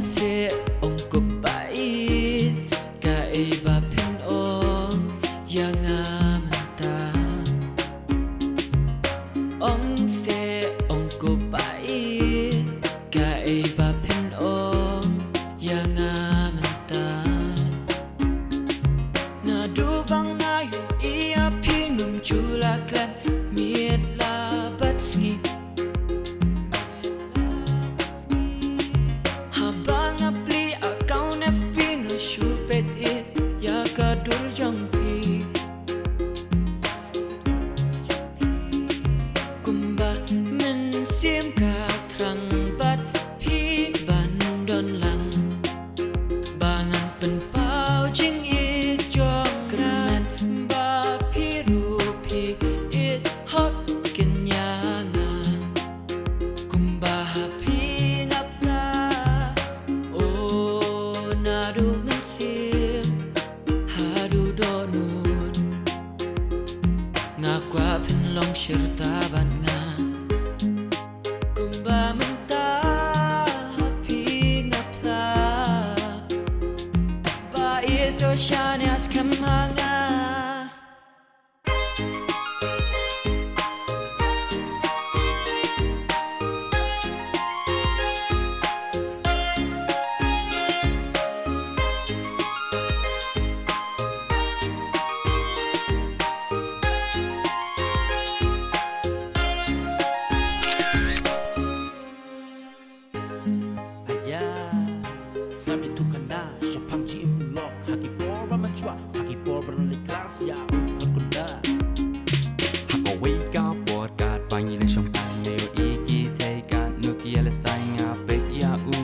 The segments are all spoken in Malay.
se ong ko bait ka iba pin ong yang amanta ong se ong ko bait ka iba pin ong yang amanta na dubang na yu ia pingum chulaklan miet labat ski habang apli account FB nga shupet it ya kadur jangpi kumba men sim ka trang bat hi bandon lang bangan pen pau jing it jong kran ba pi ru pi it hot kenyanga kumba happy ngapla o naru mesim haru donun ngakwa pen long shirta ban nga kumba menta happy ngapla ba ito shanyas kamanga Sami tu kanda, syapang ji mulok, haki por ramachwa, haki por berli kelas ya ukunda. Hako wika por kat pangi le shong tan leo iki te kat nuki ale stai nga pe ya u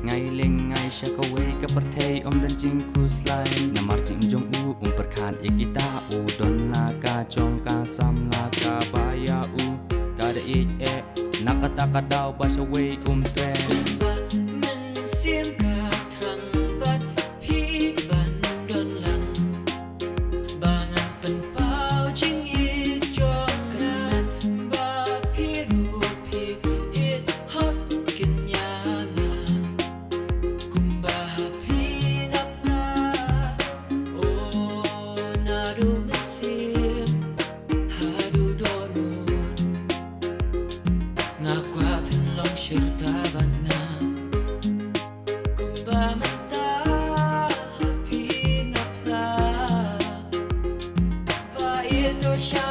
ngai leng ngai shaka we ka perthei om dan jing ku slai na mar jing jong u perkhan ekita u don la ka chong ka sam la ka ba ya u ka da ik e nakata ka daw ba sa we tre sim ka trang bat hi bandon lang bangan pen pau jing it jong kran ba pi ru pi it hot kenyanga kumba happy ngapla o naru mesim haru donun ngakwa pen long shirta ban nga kumba menta happy ngapla ba ito siya